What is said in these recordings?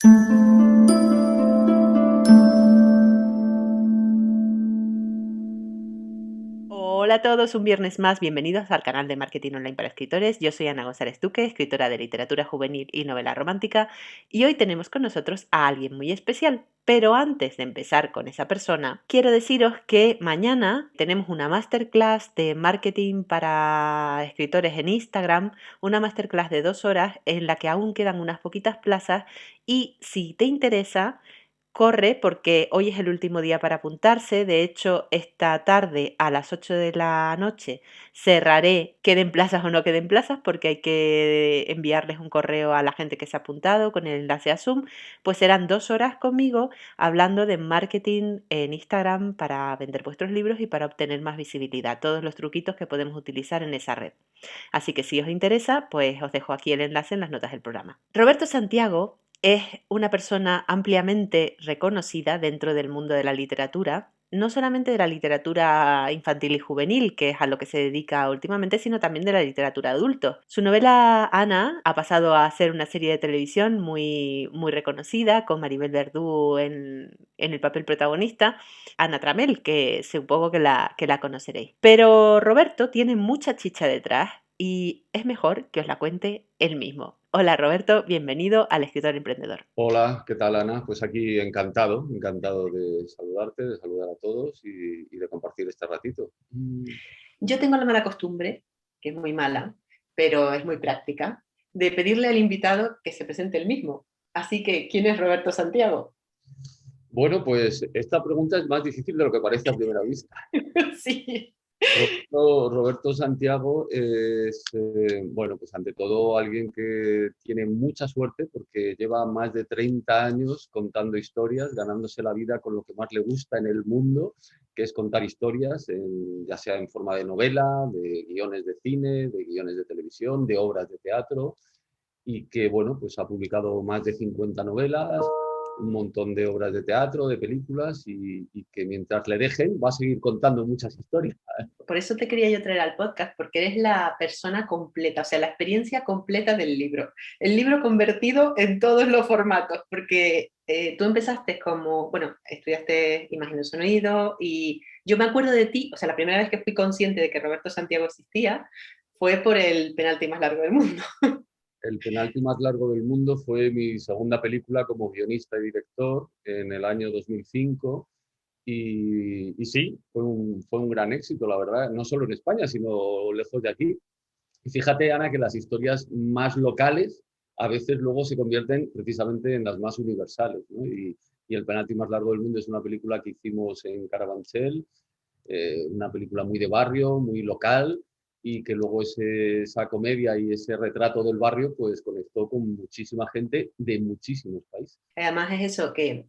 Hola a todos, un viernes más, bienvenidos al canal de Marketing Online para Escritores. Yo soy Ana González Duque, escritora de literatura juvenil y novela romántica, y hoy tenemos con nosotros a alguien muy especial. Pero antes de empezar con esa persona, quiero deciros que mañana tenemos una masterclass de marketing para escritores en Instagram, una masterclass de 2 horas en la que aún quedan unas poquitas plazas y si te interesa, corre porque hoy es el último día para apuntarse. De hecho, esta tarde a las 8 de la noche cerraré, queden plazas o no queden plazas, porque hay que enviarles un correo a la gente que se ha apuntado con el enlace a Zoom. Pues serán 2 horas conmigo hablando de marketing en Instagram para vender vuestros libros y para obtener más visibilidad. Todos los truquitos que podemos utilizar en esa red. Así que si os interesa, pues os dejo aquí el enlace en las notas del programa. Roberto Santiago es una persona ampliamente reconocida dentro del mundo de la literatura, no solamente de la literatura infantil y juvenil, que es a lo que se dedica últimamente, sino también de la literatura adulto. Su novela Ana ha pasado a ser una serie de televisión muy reconocida, con Maribel Verdú en el papel protagonista, Ana Tramel, que supongo que la conoceréis. Pero Roberto tiene mucha chicha detrás y es mejor que os la cuente él mismo. Hola Roberto, bienvenido al Escritor Emprendedor. Hola, ¿qué tal, Ana? Pues aquí encantado, encantado de saludarte, de saludar a todos y de compartir este ratito. Yo tengo la mala costumbre, que es muy mala, pero es muy práctica, de pedirle al invitado que se presente él mismo. Así que, ¿quién es Roberto Santiago? Bueno, pues esta pregunta es más difícil de lo que parece a primera vista. Sí. Roberto Santiago es, bueno, pues ante todo alguien que tiene mucha suerte porque lleva más de 30 años contando historias, ganándose la vida con lo que más le gusta en el mundo, que es contar historias, ya sea en forma de novela, de guiones de cine, de guiones de televisión, de obras de teatro, y que, bueno, pues ha publicado más de 50 novelas, un montón de obras de teatro, de películas, y que mientras le dejen va a seguir contando muchas historias. Por eso te quería yo traer al podcast, porque eres la persona completa, o sea, la experiencia completa del libro. El libro convertido en todos los formatos, porque tú empezaste como, bueno, estudiaste imagen y sonido, y yo me acuerdo de ti, o sea, la primera vez que fui consciente de que Roberto Santiago existía fue por el penalti más largo del mundo. El penalti más largo del mundo fue mi segunda película como guionista y director en el año 2005 y sí, fue un gran éxito, la verdad, no solo en España, sino lejos de aquí. Y fíjate, Ana, que las historias más locales a veces luego se convierten precisamente en las más universales, ¿no? Y El penalti más largo del mundo es una película que hicimos en Carabanchel, una película muy de barrio, muy local, y que luego esa comedia y ese retrato del barrio pues conectó con muchísima gente de muchísimos países. Además es eso, que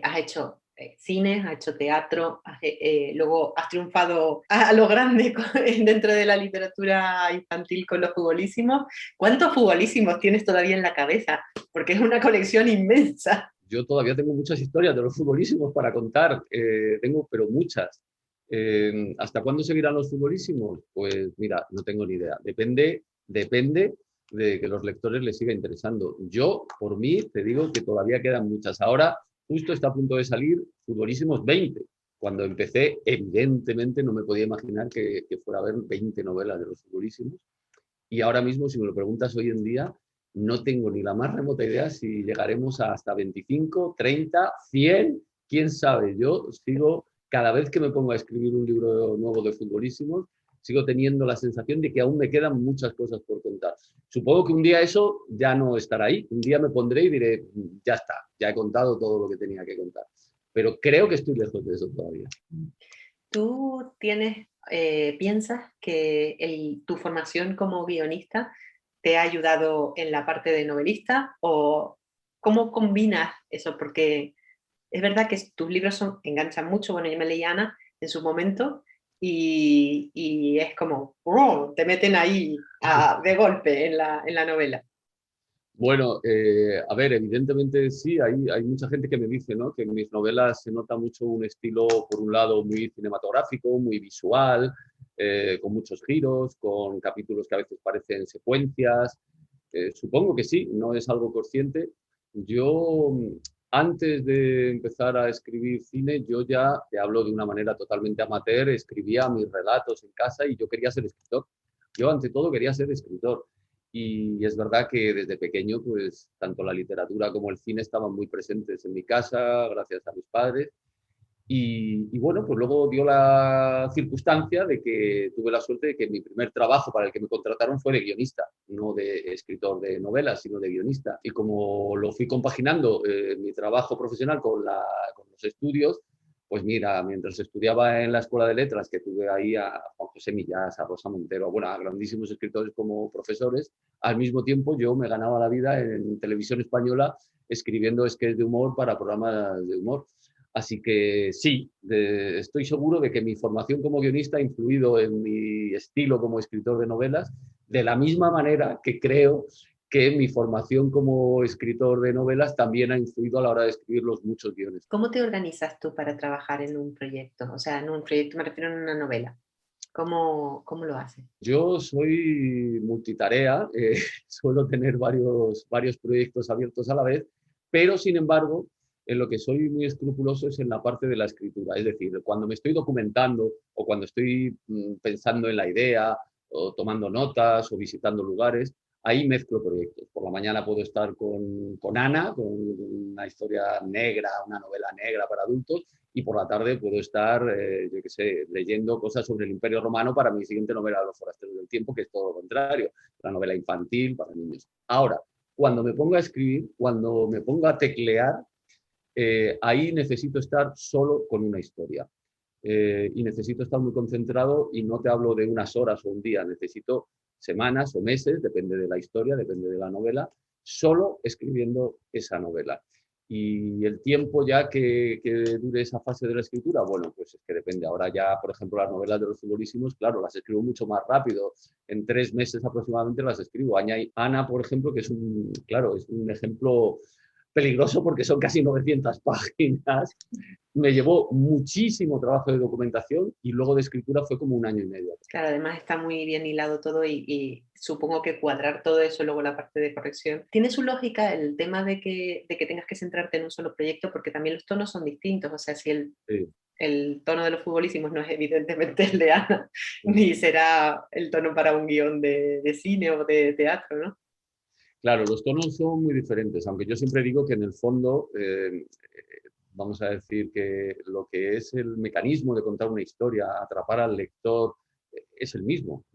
has hecho cine, has hecho teatro, luego has triunfado a lo grande dentro de la literatura infantil con los futbolísimos. ¿Cuántos futbolísimos tienes todavía en la cabeza? Porque es una colección inmensa. Yo todavía tengo muchas historias de los futbolísimos para contar, tengo pero muchas. ¿Hasta cuándo seguirán los futbolísimos? Pues mira, no tengo ni idea. Depende de que los lectores les siga interesando. Yo, por mí, te digo que todavía quedan muchas. Ahora, justo está a punto de salir Futbolísimos 20. Cuando empecé, evidentemente no me podía imaginar que fuera a haber 20 novelas de los futbolísimos. Y ahora mismo, si me lo preguntas hoy en día, no tengo ni la más remota idea si llegaremos a hasta 25, 30, 100, quién sabe. Yo sigo, cada vez que me pongo a escribir un libro nuevo de futbolísimos, sigo teniendo la sensación de que aún me quedan muchas cosas por contar. Supongo que un día eso ya no estará ahí. Un día me pondré y diré, ya está, ya he contado todo lo que tenía que contar. Pero creo que estoy lejos de eso todavía. ¿Tú piensas que tu formación como guionista te ha ayudado en la parte de novelista o cómo combinas eso? Porque es verdad que tus libros enganchan mucho. Bueno, yo me leí Ana en su momento y es como, ¡oh!, te meten ahí de golpe en la novela. Bueno, a ver, evidentemente sí, hay mucha gente que me dice, ¿no?, que en mis novelas se nota mucho un estilo, por un lado, muy cinematográfico, muy visual, con muchos giros, con capítulos que a veces parecen secuencias. Supongo que sí, no es algo consciente. Yo, antes de empezar a escribir cine, yo ya, te hablo de una manera totalmente amateur, escribía mis relatos en casa y yo quería ser escritor. Yo, ante todo, quería ser escritor. Y es verdad que desde pequeño, pues, tanto la literatura como el cine estaban muy presentes en mi casa, gracias a mis padres. Y bueno, pues luego dio la circunstancia de que tuve la suerte de que mi primer trabajo para el que me contrataron fue de guionista, no de escritor de novelas, sino de guionista. Y como lo fui compaginando mi trabajo profesional con los estudios, pues mira, mientras estudiaba en la Escuela de Letras, que tuve ahí a Juan José Millás, a Rosa Montero, bueno, a grandísimos escritores como profesores, al mismo tiempo yo me ganaba la vida en televisión española escribiendo sketches de humor para programas de humor. Así que sí, estoy seguro de que mi formación como guionista ha influido en mi estilo como escritor de novelas, de la misma manera que creo que mi formación como escritor de novelas también ha influido a la hora de escribir los muchos guiones. ¿Cómo te organizas tú para trabajar en un proyecto? O sea, en un proyecto me refiero a una novela. ¿Cómo lo haces? Yo soy multitarea, suelo tener varios proyectos abiertos a la vez, pero sin embargo, en lo que soy muy escrupuloso es en la parte de la escritura. Es decir, cuando me estoy documentando o cuando estoy pensando en la idea o tomando notas o visitando lugares, ahí mezclo proyectos. Por la mañana puedo estar con Ana, con una historia negra, una novela negra para adultos, y por la tarde puedo estar, yo qué sé, leyendo cosas sobre el Imperio Romano para mi siguiente novela, Los Forasteros del Tiempo, que es todo lo contrario, la novela infantil para niños. Ahora, cuando me pongo a escribir, cuando me pongo a teclear, ahí necesito estar solo con una historia. Y necesito estar muy concentrado y no te hablo de unas horas o un día, necesito semanas o meses, depende de la historia, depende de la novela, solo escribiendo esa novela. Y el tiempo ya que dure esa fase de la escritura, bueno, pues es que depende. Ahora ya, por ejemplo, las novelas de los futbolísimos, claro, las escribo mucho más rápido. En 3 meses aproximadamente las escribo. Ana, por ejemplo, que es claro, es un ejemplo peligroso porque son casi 900 páginas. Me llevó muchísimo trabajo de documentación y luego de escritura fue como un año y medio. Claro, además está muy bien hilado todo y supongo que cuadrar todo eso, luego la parte de corrección. Tiene su lógica el tema de que tengas que centrarte en un solo proyecto, porque también los tonos son distintos. O sea, si Sí. el tono de los futbolísimos no es evidentemente el de Ana, ni será el tono para un guión de cine o de teatro, ¿no? Claro, los tonos son muy diferentes, aunque yo siempre digo que en el fondo, vamos a decir que lo que es el mecanismo de contar una historia, atrapar al lector, es el mismo.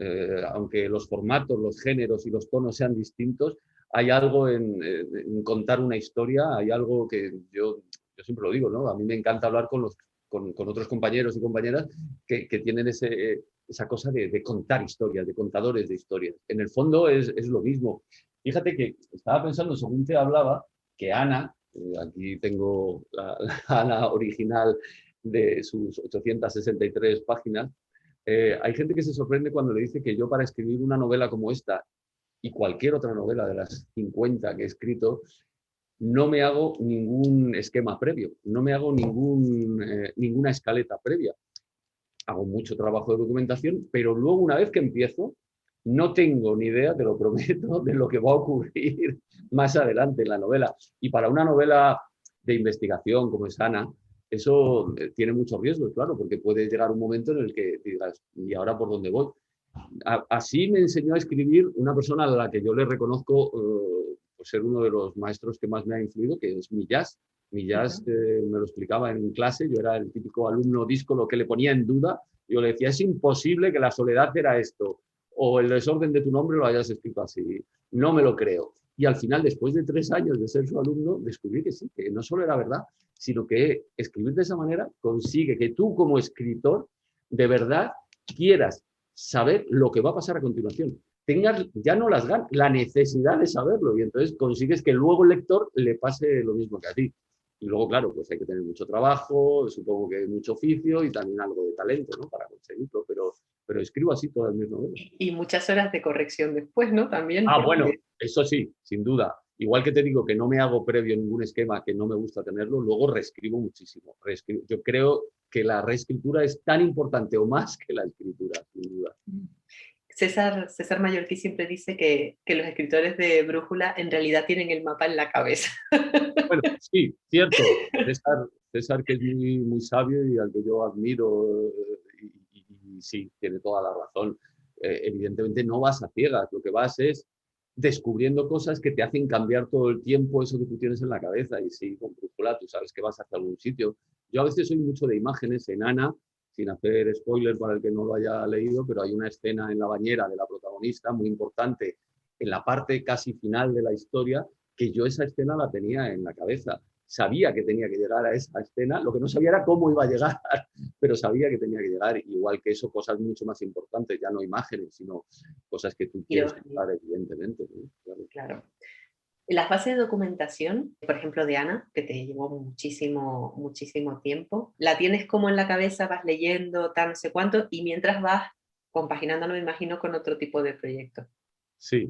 Aunque los formatos, los géneros y los tonos sean distintos, hay algo en contar una historia, hay algo que yo siempre lo digo, ¿no? A mí me encanta hablar con otros compañeros y compañeras que tienen esa cosa de contar historias, de contadores de historias. En el fondo es lo mismo. Fíjate que estaba pensando, según te hablaba, que Ana, aquí tengo la Ana original de sus 863 páginas, hay gente que se sorprende cuando le dice que yo para escribir una novela como esta y cualquier otra novela de las 50 que he escrito, no me hago ningún esquema previo, no me hago ninguna escaleta previa. Hago mucho trabajo de documentación, pero luego una vez que empiezo, no tengo ni idea, te lo prometo, de lo que va a ocurrir más adelante en la novela. Y para una novela de investigación como es Ana, eso tiene muchos riesgos, claro, porque puede llegar un momento en el que digas, ¿y ahora por dónde voy? Así me enseñó a escribir una persona a la que yo le reconozco por ser uno de los maestros que más me ha influido, que es Millás. Millás Ujú. me lo explicaba en clase, yo era el típico alumno disco, lo que le ponía en duda, yo le decía, es imposible que la soledad era esto, o el desorden de tu nombre lo hayas escrito así, no me lo creo. Y al final, después de 3 años de ser su alumno, descubrí que sí, que no solo era verdad, sino que escribir de esa manera consigue que tú como escritor de verdad quieras saber lo que va a pasar a continuación. Tengas ya no las ganas, la necesidad de saberlo y entonces consigues que luego el lector le pase lo mismo que a ti. Y luego, claro, pues hay que tener mucho trabajo, supongo que mucho oficio y también algo de talento, ¿no? Para conseguirlo, pero escribo así todas mis novelas. Y muchas horas de corrección después, ¿no? También, Ah, bueno, porque eso sí, sin duda. Igual que te digo que no me hago previo ningún esquema que no me gusta tenerlo, luego reescribo muchísimo. Yo creo que la reescritura es tan importante o más que la escritura, sin duda. César Mallorquí siempre dice que los escritores de Brújula en realidad tienen el mapa en la cabeza. Bueno, sí, cierto. César, que es muy, muy sabio y al que yo admiro, y sí, tiene toda la razón. Evidentemente no vas a ciegas, lo que vas es descubriendo cosas que te hacen cambiar todo el tiempo eso que tú tienes en la cabeza. Y sí, con brújula tú sabes que vas hacia algún sitio. Yo a veces soy mucho de imágenes en Ana, sin hacer spoiler para el que no lo haya leído, pero hay una escena en la bañera de la protagonista muy importante en la parte casi final de la historia, que yo esa escena la tenía en la cabeza. Sabía que tenía que llegar a esa escena, lo que no sabía era cómo iba a llegar, pero sabía que tenía que llegar. Igual que eso, cosas mucho más importantes, ya no imágenes, sino cosas que tú quieres contar, evidentemente, ¿no? Claro. Claro. Las bases de documentación, por ejemplo, de Ana, que te llevó muchísimo, muchísimo tiempo, la tienes como en la cabeza, vas leyendo, tal, no sé cuánto, y mientras vas compaginándolo, me imagino, con otro tipo de proyectos. Sí,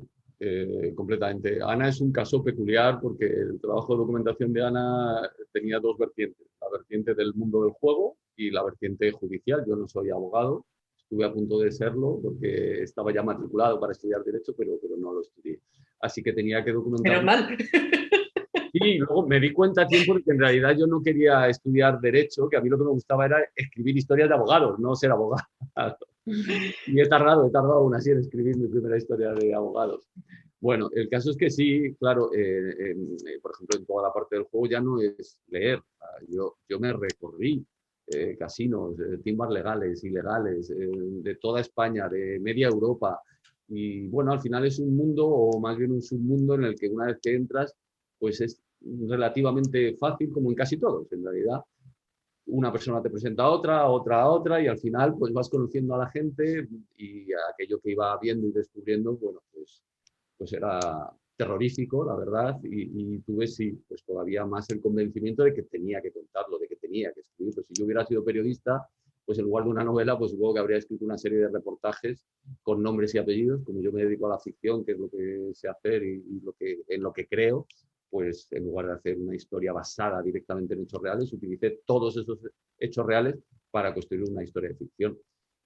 completamente. Ana es un caso peculiar porque el trabajo de documentación de Ana tenía dos vertientes, la vertiente del mundo del juego y la vertiente judicial. Yo no soy abogado, estuve a punto de serlo porque estaba ya matriculado para estudiar Derecho, pero no lo estudié. Así que tenía que Menos documentar. mal. Y luego me di cuenta a tiempo de que en realidad yo no quería estudiar Derecho, que a mí lo que me gustaba era escribir historias de abogados, no ser abogado. Y he tardado aún así en escribir mi primera historia de abogados. Bueno, el caso es que sí, claro, por ejemplo, en toda la parte del juego ya no es leer. Yo me recorrí casinos, timbas legales, ilegales, de toda España, de media Europa. Y bueno, al final es un mundo, o más bien un submundo, en el que una vez que entras, pues es relativamente fácil, como en casi todos, en realidad una persona te presenta a otra, otra a otra, y al final pues vas conociendo a la gente y aquello que iba viendo y descubriendo, bueno, pues era terrorífico, la verdad, y tuve sí, pues todavía más el convencimiento de que tenía que contarlo, de que tenía que escribirlo. Si yo hubiera sido periodista, pues en lugar de una novela, pues supongo que habría escrito una serie de reportajes con nombres y apellidos, como yo me dedico a la ficción, que es lo que sé hacer y en lo que creo, pues en lugar de hacer una historia basada directamente en hechos reales, utilicé todos esos hechos reales para construir una historia de ficción.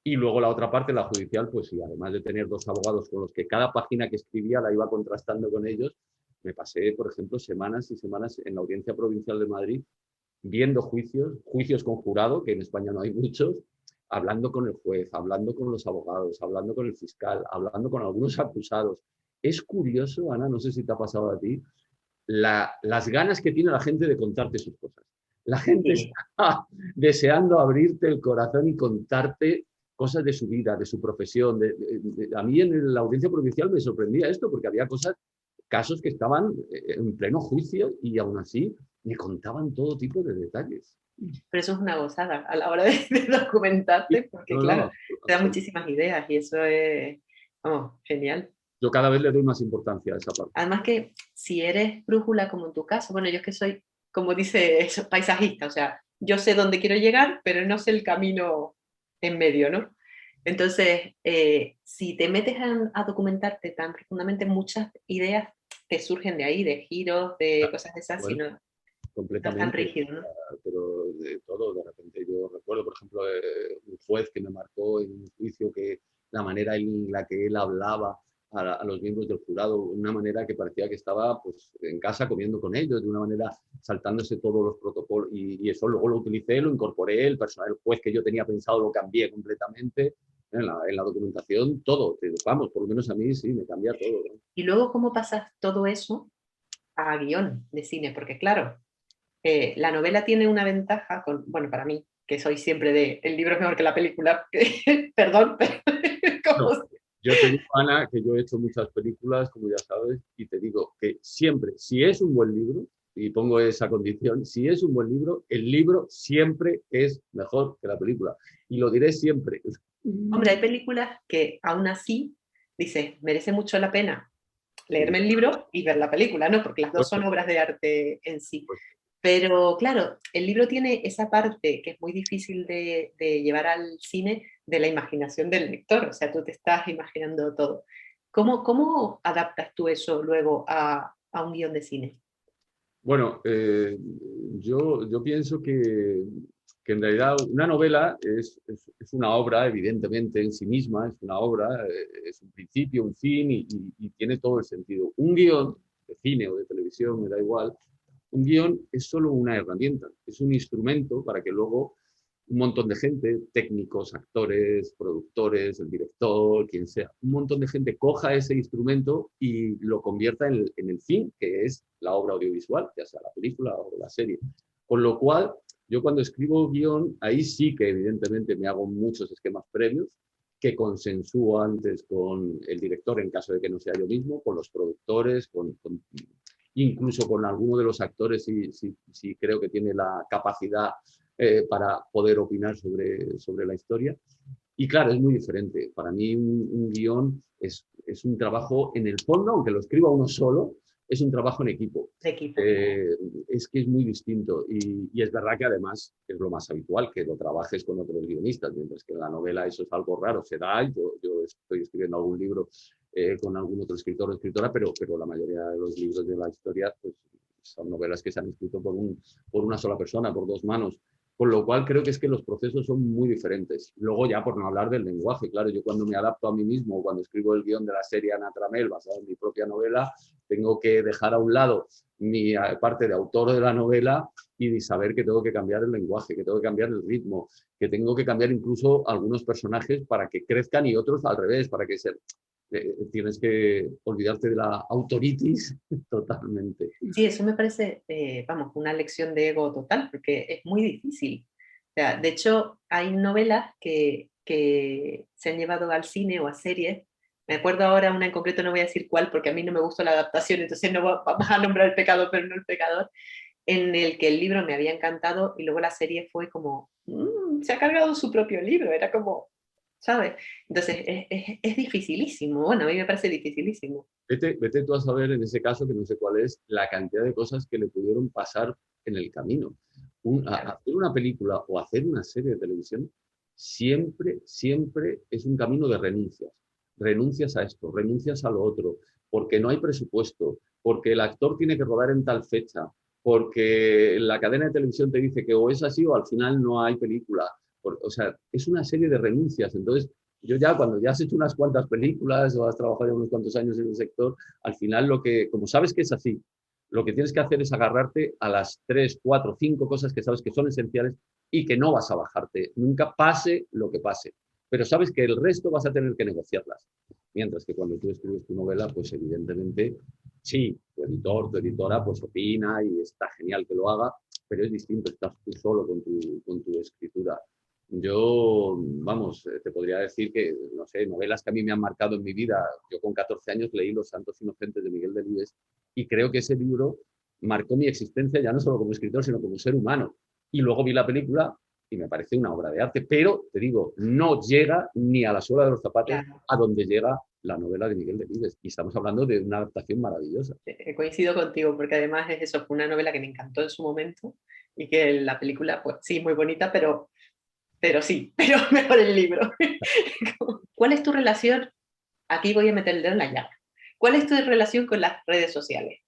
Y luego la otra parte, la judicial, pues sí, además de tener dos abogados con los que cada página que escribía la iba contrastando con ellos, me pasé, por ejemplo, semanas y semanas en la Audiencia Provincial de Madrid viendo juicios con jurado, que en España no hay muchos, hablando con el juez, hablando con los abogados, hablando con el fiscal, hablando con algunos acusados. Es curioso, Ana, no sé si te ha pasado a ti, las ganas que tiene la gente de contarte sus cosas. La gente Sí. está deseando abrirte el corazón y contarte cosas de su vida, de su profesión. A mí en la audiencia provincial me sorprendía esto porque había casos que estaban en pleno juicio y aún así me contaban todo tipo de detalles. Pero eso es una gozada a la hora de documentarte, porque No, claro, no, te da absoluto. muchísimas ideas y eso es, vamos, genial. Yo cada vez le doy más importancia a esa parte. Además que si eres brújula como en tu caso, bueno, yo es que soy, como dice eso, paisajista, o sea, yo sé dónde quiero llegar, pero no sé el camino en medio, ¿no? Entonces, si te metes a documentarte tan profundamente, muchas ideas te surgen de ahí, de giros, de cosas de esas, si Bueno, no, no es tan completamente, rígido, ¿no? pero de todo, de repente yo recuerdo, por ejemplo, un juez que me marcó en un juicio que la manera en la que él hablaba a los miembros del jurado, una manera que parecía que estaba pues en casa comiendo con ellos, de una manera saltándose todos los protocolos, y eso luego lo utilicé, lo incorporé, el personal, el juez que yo tenía pensado lo cambié completamente, en la documentación, todo, vamos, por lo menos a mí sí, me cambia todo, ¿no? Y luego, ¿cómo pasas todo eso a guión de cine? Porque claro, la novela tiene una ventaja, bueno, para mí, que soy siempre de el libro es mejor que la película, perdón, pero No, como, yo te digo, Ana, que yo he hecho muchas películas, como ya sabes, y te digo que siempre, si es un buen libro, y pongo esa condición, si es un buen libro, el libro siempre es mejor que la película. Y lo diré siempre. hombre, hay películas que aún así, dices, merece mucho la pena Sí, leerme el libro y ver la película, ¿no? Porque las dos pues, son obras de arte en sí. pues, Pero claro, el libro tiene esa parte que es muy difícil de llevar al cine de la imaginación del lector, o sea, tú te estás imaginando todo. ¿Cómo adaptas tú eso luego a un guión de cine? bueno, yo pienso que que en realidad una novela es una obra, evidentemente, en sí misma, es una obra, es un principio, un fin y tiene todo el sentido. Un guión de cine o de televisión, me da igual, un guión es solo una herramienta, es un instrumento para que luego un montón de gente, técnicos, actores, productores, el director, quien sea, un montón de gente coja ese instrumento y lo convierta en el fin, que es la obra audiovisual, ya sea la película o la serie. Con lo cual, yo cuando escribo guión, ahí sí que evidentemente me hago muchos esquemas previos que consensúo antes con el director en caso de que no sea yo mismo, con los productores, incluso con alguno de los actores si creo que tiene la capacidad para poder opinar sobre la historia. Y claro, es muy diferente. Para mí un guión es un trabajo en el fondo, aunque lo escriba uno solo, es un trabajo en equipo. De equipo. Es que es muy distinto y es verdad que además es lo más habitual que lo trabajes con otros guionistas, mientras que en la novela eso es algo raro, se da, yo estoy escribiendo algún libro con algún otro escritor o escritora, pero la mayoría de los libros de la historia pues, son novelas que se han escrito por una sola persona, por dos manos. Con lo cual creo que es que los procesos son muy diferentes. Luego ya por no hablar del lenguaje, claro, yo cuando me adapto a mí mismo, cuando escribo el guión de la serie Ana Tramel basado en mi propia novela, tengo que dejar a un lado mi parte de autor de la novela y saber que tengo que cambiar el lenguaje, que tengo que cambiar el ritmo, que tengo que cambiar incluso algunos personajes para que crezcan y otros al revés, para que tienes que olvidarte de la autoritis totalmente. Sí, eso me parece, vamos, una lección de ego total, porque es muy difícil. O sea, de hecho, hay novelas que se han llevado al cine o a series. Me acuerdo ahora una en concreto, no voy a decir cuál, porque a mí no me gustó la adaptación, entonces no vamos a nombrar el pecado, pero no el pecador, en el que el libro me había encantado y luego la serie fue como, se ha cargado su propio libro, era como, ¿sabes? Entonces es dificilísimo, bueno, a mí me parece dificilísimo. Vete tú a saber en ese caso, que no sé cuál es, la cantidad de cosas que le pudieron pasar en el camino. Hacer una película o hacer una serie de televisión siempre, siempre es un camino de renuncias. Renuncias a esto, renuncias a lo otro, porque no hay presupuesto, porque el actor tiene que rodar en tal fecha, porque la cadena de televisión te dice que o es así o al final no hay película. O sea, es una serie de renuncias. Entonces, yo ya cuando ya has hecho unas cuantas películas o has trabajado ya unos cuantos años en el sector, al final como sabes que es así, lo que tienes que hacer es agarrarte a las 3, 4, 5 cosas que sabes que son esenciales y que no vas a bajarte, nunca pase lo que pase. Pero sabes que el resto vas a tener que negociarlas. Mientras que cuando tú escribes tu novela, pues evidentemente, sí, tu editor, tu editora, pues opina y está genial que lo haga, pero es distinto, estás tú solo con tu escritura. Yo, vamos, te podría decir que, no sé, novelas que a mí me han marcado en mi vida. Yo con 14 años leí Los Santos Inocentes de Miguel Delibes y creo que ese libro marcó mi existencia ya no solo como escritor, sino como ser humano. Y luego vi la película y me parece una obra de arte, pero te digo, no llega ni a la suela de los zapatos Claro. a donde llega la novela de Miguel Delibes. Y estamos hablando de una adaptación maravillosa. Coincido contigo, porque además es eso, fue una novela que me encantó en su momento y que la película, pues sí, muy bonita, pero sí, pero mejor el libro. ¿Cuál es tu relación? Aquí voy a meter el dedo en la llaga. ¿Cuál es tu relación con las redes sociales?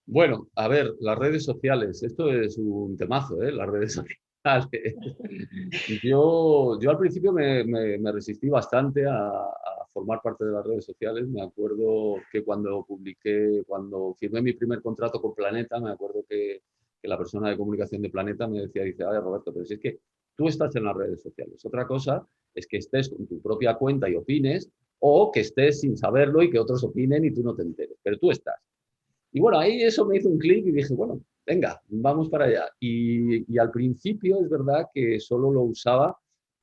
Bueno, a ver, las redes sociales, esto es un temazo, ¿eh? Las redes sociales. Yo al principio me resistí bastante a formar parte de las redes sociales. Me acuerdo que cuando firmé mi primer contrato con Planeta, me acuerdo que la persona de comunicación de Planeta me decía, dice, ay, Roberto, pero si es que tú estás en las redes sociales. Otra cosa es que estés con tu propia cuenta y opines, o que estés sin saberlo y que otros opinen y tú no te enteres, pero tú estás. Y bueno, ahí eso me hizo un clic y dije, bueno, venga, vamos para allá. Y al principio es verdad que solo lo usaba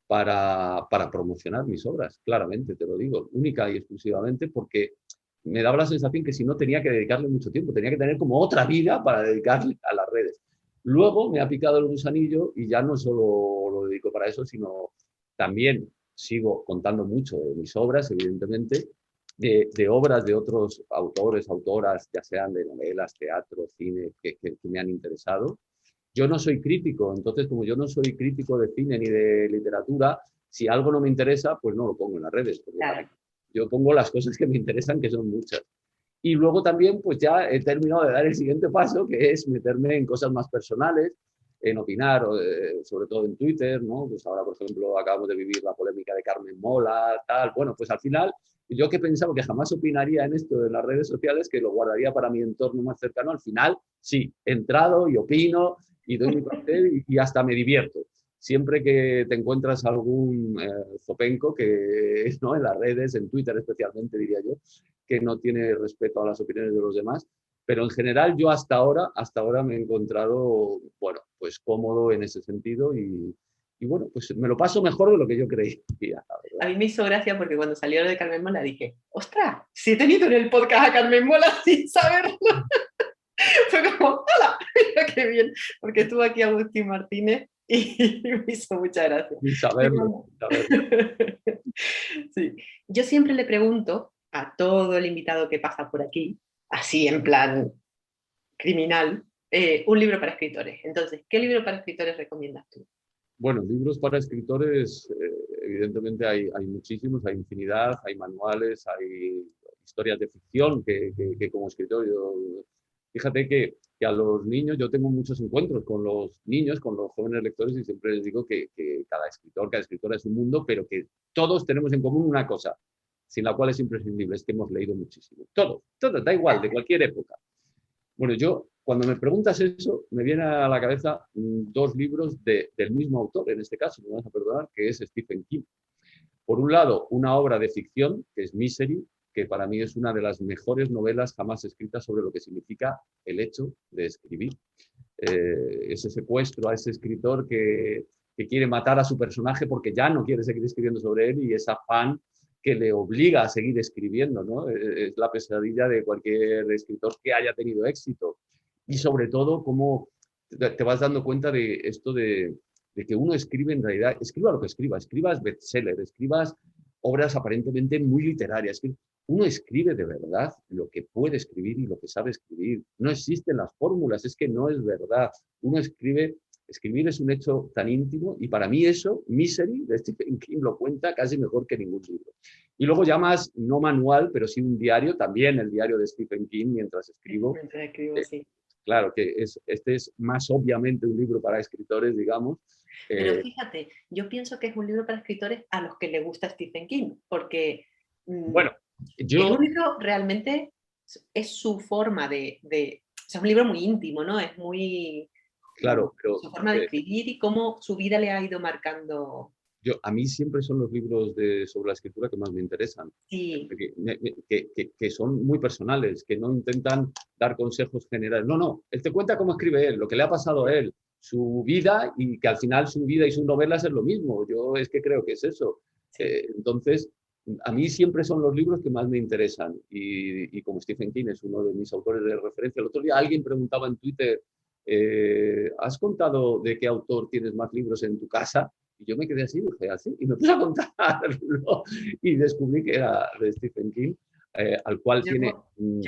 para promocionar mis obras, claramente, te lo digo, única y exclusivamente porque me daba la sensación que si no tenía que dedicarle mucho tiempo, tenía que tener como otra vida para dedicarle a las redes. Luego me ha picado el gusanillo y ya no solo lo dedico para eso, sino también sigo contando mucho de mis obras, evidentemente, de obras de otros autores, autoras, ya sean de novelas, teatro, cine, que me han interesado. Yo no soy crítico, entonces como yo no soy crítico de cine ni de literatura, si algo no me interesa, pues no lo pongo en las redes. Porque Claro. yo pongo las cosas que me interesan, que son muchas. Y luego también, pues ya he terminado de dar el siguiente paso, que es meterme en cosas más personales. en opinar, sobre todo en Twitter, ¿no? Pues ahora, por ejemplo, acabamos de vivir la polémica de Carmen Mola, tal. Bueno, pues al final, yo que pensaba que jamás opinaría en esto en las redes sociales, que lo guardaría para mi entorno más cercano, al final sí, he entrado y opino y doy mi papel y hasta me divierto. Siempre que te encuentras algún zopenco que ¿no? en las redes, en Twitter especialmente, diría yo, que no tiene respeto a las opiniones de los demás, pero en general yo hasta ahora me he encontrado, bueno, pues cómodo en ese sentido y bueno, pues me lo paso mejor de lo que yo creía, la A verdad. mí me hizo gracia porque cuando salió lo de Carmen Mola dije, ostras, si he tenido en el podcast a Carmen Mola sin saberlo. Fue como, ¡hola! Mira qué bien, porque estuvo aquí Agustín Martínez y me hizo mucha gracia. Sin saberlo, sin saberlo. Sí. Yo siempre le pregunto a todo el invitado que pasa por aquí, así en plan criminal, un libro para escritores. Entonces, ¿qué libro para escritores recomiendas tú? Bueno, libros para escritores, evidentemente hay muchísimos, hay infinidad, hay manuales, hay historias de ficción que como escritor yo, fíjate que a los niños, yo tengo muchos encuentros con los niños, con los jóvenes lectores y siempre les digo que cada escritor, cada escritora es un mundo, pero que todos tenemos en común una cosa, sin la cual es imprescindible, es que hemos leído muchísimo. Todo, da igual, de cualquier época. Bueno, yo, cuando me preguntas eso, me viene a la cabeza dos libros del mismo autor, en este caso, me vas a perdonar, que es Stephen King. Por un lado, una obra de ficción, que es Misery, que para mí es una de las mejores novelas jamás escritas sobre lo que significa el hecho de escribir. Ese secuestro a ese escritor que quiere matar a su personaje porque ya no quiere seguir escribiendo sobre él y esa afán que le obliga a seguir escribiendo, ¿no? Es la pesadilla de cualquier escritor que haya tenido éxito. Y sobre todo, cómo te vas dando cuenta de esto de que uno escribe en realidad, escriba lo que escriba, escribas bestseller, escribas obras aparentemente muy literarias, uno escribe de verdad lo que puede escribir y lo que sabe escribir. No existen las fórmulas, es que no es verdad. Uno escribe, escribir es un hecho tan íntimo y para mí eso, Misery, de Stephen King, lo cuenta casi mejor que ningún libro. Y luego ya más, no manual, pero sí un diario, también el diario de Stephen King mientras escribo. Mientras escribo, Eh, sí. claro que este es más obviamente un libro para escritores, digamos. Pero Eh, fíjate, yo pienso que es un libro para escritores a los que le gusta Stephen King, porque bueno, es un yo, libro realmente, es su forma o sea, es un libro muy íntimo, ¿no? Es muy claro, pero su forma de escribir y cómo su vida le ha ido marcando. a mí siempre son los libros sobre la escritura que más me interesan, Sí, que son muy personales, que no intentan dar consejos generales. No, no, él te cuenta cómo escribe él, lo que le ha pasado a él, su vida y que al final su vida y sus novelas es lo mismo. Yo es que creo que es eso. sí. Entonces, a mí siempre son los libros que más me interesan y como Stephen King es uno de mis autores de referencia. El otro día alguien preguntaba en Twitter, ¿has contado de qué autor tienes más libros en tu casa? Y yo me quedé así, dije, así, y me puse a contarlo y descubrí que era de Stephen King, al cual Yo, yo tiene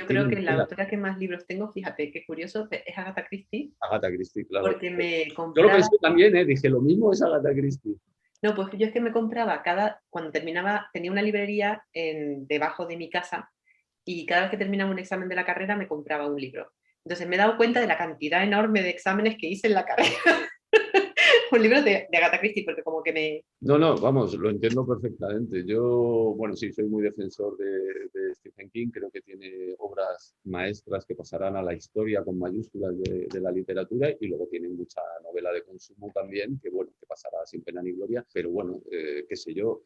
creo que la novelas. autora que más libros tengo, fíjate qué curioso, es Agatha Christie, Agatha Christie, claro. porque me Yo lo compraba. pensé también, dije, lo mismo es Agatha Christie. No, pues yo es que me compraba cuando terminaba, tenía una librería debajo de mi casa y cada vez que terminaba un examen de la carrera me compraba un libro. Entonces me he dado cuenta de la cantidad enorme de exámenes que hice en la carrera. Un libro de Agatha Christie, porque como que me. No, no, vamos, lo entiendo perfectamente. Yo, bueno, sí, soy muy defensor de Stephen King, creo que tiene obras maestras que pasarán a la historia con mayúsculas de la literatura y luego tiene mucha novela de consumo también, que bueno, que pasará sin pena ni gloria, pero bueno, qué sé yo,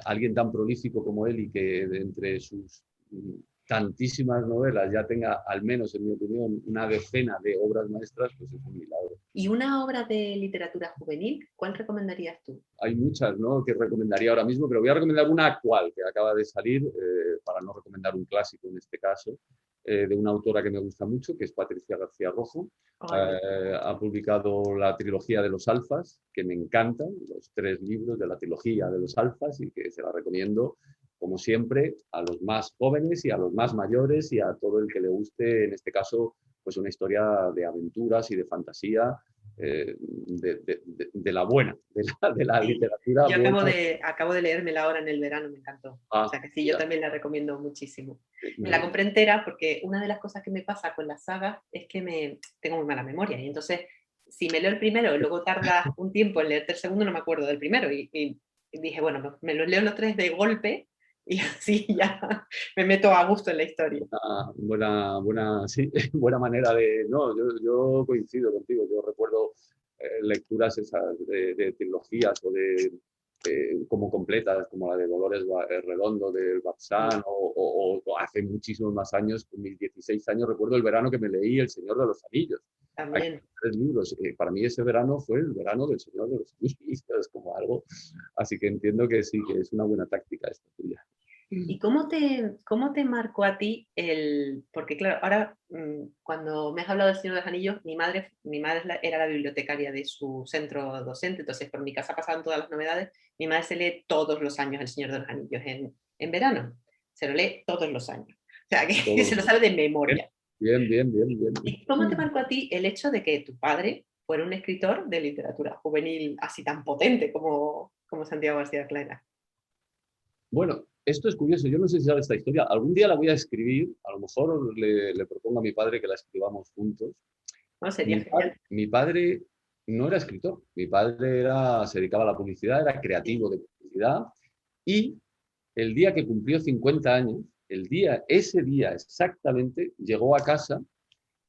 alguien tan prolífico como él y que de entre sus tantísimas novelas ya tenga, al menos en mi opinión, una decena de obras maestras, pues es un milagro. ¿Y una obra de literatura juvenil? ¿Cuál recomendarías tú? Hay muchas, ¿no?, que recomendaría ahora mismo, pero voy a recomendar una actual que acaba de salir, para no recomendar un clásico en este caso, de una autora que me gusta mucho, que es Patricia García Rojo. Ay, Ha publicado la trilogía de los Alfas, que me encantan, los 3 libros de la trilogía de los Alfas, y que se la recomiendo, como siempre, a los más jóvenes y a los más mayores y a todo el que le guste, en este caso, pues una historia de aventuras y de fantasía, de la buena, de la sí. literatura Yo buena. acabo de leérmela ahora en el verano, me encantó. O Ah, sea que sí, yo mira, también la recomiendo muchísimo. Me la me- compré entera porque una de las cosas que me pasa con las sagas es que tengo muy mala memoria y entonces si me leo el primero y luego tarda un tiempo en leerte el segundo, no me acuerdo del primero. Y dije, bueno, me los leo los tres de golpe y así ya me meto a gusto en la historia. Sí, buena manera de... No, yo coincido contigo. Yo recuerdo lecturas esas de trilogías o de como completas, como la de Dolores Redondo del Babsán, o hace muchísimos más años, con mis 16 años, recuerdo el verano que me leí El Señor de los Anillos. Hay También. 3 libros. Para mí ese verano fue el verano del Señor de los Anillos, es como algo. Así que entiendo que sí, que es una buena táctica esta tuya. ¿Y cómo te marcó a ti el...? Porque claro, ahora cuando me has hablado del Señor de los Anillos, mi madre era la bibliotecaria de su centro docente, entonces por mi casa pasaban todas las novedades. Mi madre se lee todos los años El Señor de los Anillos en verano. Se lo lee todos los años. O sea, que se Todos. lo sabe de memoria. Bien, bien, bien, bien. ¿Y cómo te marcó a ti el hecho de que tu padre fuera un escritor de literatura juvenil así tan potente como Santiago García Clara? Bueno, esto es curioso. Yo no sé si sabes esta historia. Algún día la voy a escribir. A lo mejor le propongo a mi padre que la escribamos juntos. No, sería genial. Mi padre no era escritor. Mi padre se dedicaba a la publicidad, era creativo de publicidad. Y el día que cumplió 50 años, ese día exactamente, llegó a casa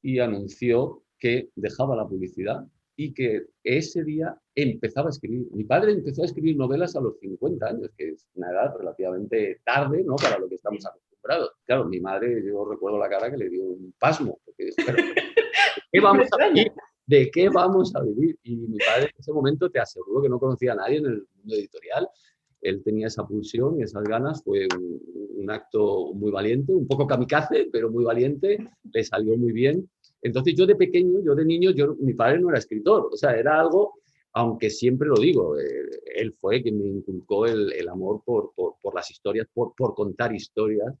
y anunció que dejaba la publicidad y que ese día empezaba a escribir. Mi padre empezó a escribir novelas a los 50 años, que es una edad relativamente tarde, ¿no? Para lo que estamos acostumbrados. Claro, mi madre, yo recuerdo la cara que le dio un pasmo, porque dijo, ¿pero de qué Me vamos a extraña. vivir? ¿De qué vamos a vivir? Y mi padre en ese momento te aseguro que no conocía a nadie en el mundo editorial. Él tenía esa pulsión y esas ganas, fue un acto muy valiente, un poco kamikaze, pero muy valiente, le salió muy bien. Entonces yo de pequeño, yo de niño, mi padre no era escritor, o sea, era algo, aunque siempre lo digo, él fue quien me inculcó el amor por las historias, por contar historias.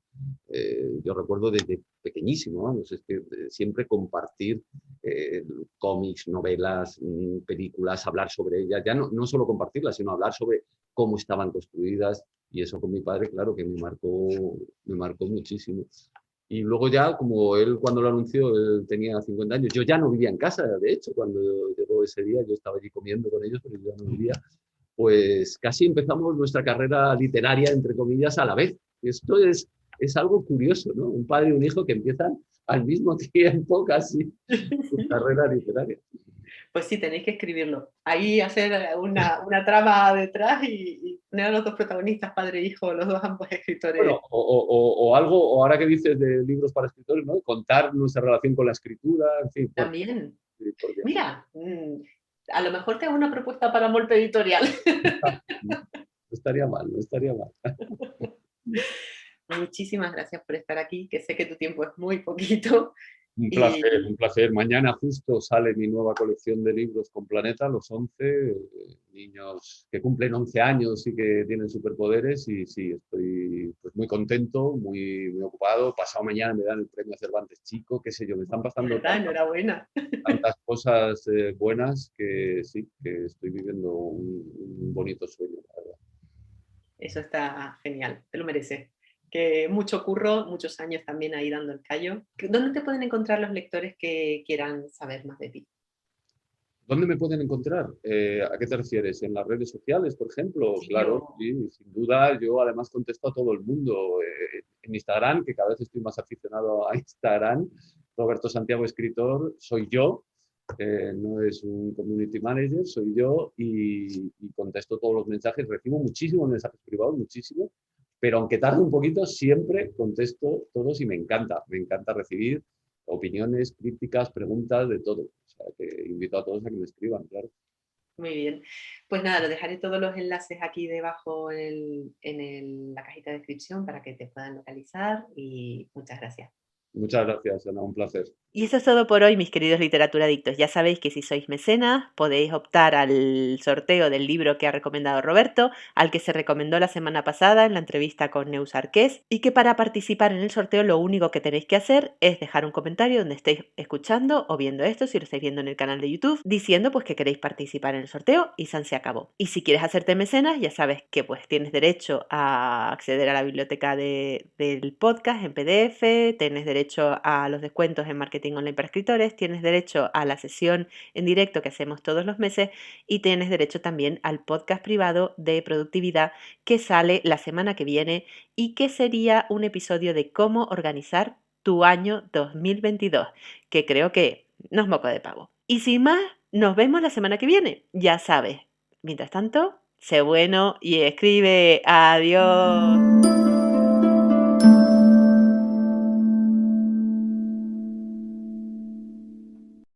Yo recuerdo desde pequeñísimo, vamos, es que siempre compartir cómics, novelas, películas, hablar sobre ellas, ya no solo compartirlas, sino hablar sobre cómo estaban construidas, y eso con mi padre, claro, que me marcó muchísimo. Y luego ya, como él cuando lo anunció, él tenía 50 años, yo ya no vivía en casa, de hecho, cuando llegó ese día, yo estaba allí comiendo con ellos, pero yo ya no vivía, pues casi empezamos nuestra carrera literaria, entre comillas, a la vez. Esto es algo curioso, ¿no? Un padre y un hijo que empiezan al mismo tiempo casi su carrera literaria. Pues sí, tenéis que escribirlo. Ahí hacer una trama detrás y poner a los dos protagonistas, padre e hijo, los dos ambos Bueno, escritores. o algo, o ahora que dices de libros para escritores, ¿no? Contar nuestra relación con la escritura, en fin, bueno, También. sí, porque Mira, a lo mejor te hago una propuesta para Molpe Editorial. no estaría mal, no estaría mal. Muchísimas gracias por estar aquí, que sé que tu tiempo es muy poquito. Un placer, Y un placer. Mañana justo sale mi nueva colección de libros con Planeta, los 11 niños que cumplen 11 años y que tienen superpoderes. Y sí, estoy pues, muy contento, muy ocupado. Pasado mañana me dan el premio Cervantes Chico, qué sé yo, me están pasando ¿verdad? Enhorabuena. tantas cosas buenas que sí, que estoy viviendo un bonito sueño, la verdad. Eso está genial, te lo mereces. Que mucho curro, muchos años también ahí dando el callo. ¿Dónde te pueden encontrar los lectores que quieran saber más de ti? ¿Dónde me pueden encontrar? ¿A qué te refieres? ¿En las redes sociales, por ejemplo? Sí, Claro, sí, sin duda. Yo además contesto a todo el mundo. En Instagram, que cada vez estoy más aficionado a Instagram, Roberto Santiago Escritor, soy yo. No es un community manager, soy yo y contesto todos los mensajes. Recibo muchísimos mensajes privados, muchísimos, pero aunque tarde un poquito, siempre contesto todos y me encanta recibir opiniones, críticas, preguntas, de todo. O sea, que invito a todos a que me escriban, claro. muy bien. Pues nada, lo dejaré todos los enlaces aquí debajo la cajita de descripción para que te puedan localizar y muchas gracias. Muchas gracias, Ana, un placer. Y eso es todo por hoy, mis queridos literaturadictos. Ya sabéis que si sois mecenas podéis optar al sorteo del libro que ha recomendado Roberto, al que se recomendó la semana pasada en la entrevista con Neus Arqués, y que para participar en el sorteo lo único que tenéis que hacer es dejar un comentario donde estéis escuchando o viendo esto, si lo estáis viendo en el canal de YouTube, diciendo pues que queréis participar en el sorteo y se acabó. Y si quieres hacerte mecenas, ya sabes que pues tienes derecho a acceder a la biblioteca del podcast en PDF, tienes derecho derecho a los descuentos en Marketing Online para Escritores, tienes derecho a la sesión en directo que hacemos todos los meses y tienes derecho también al podcast privado de productividad que sale la semana que viene y que sería un episodio de cómo organizar tu año 2022, que creo que no es moco de pavo. Y sin más, nos vemos la semana que viene, ya sabes. Mientras tanto, sé bueno y escribe. Adiós.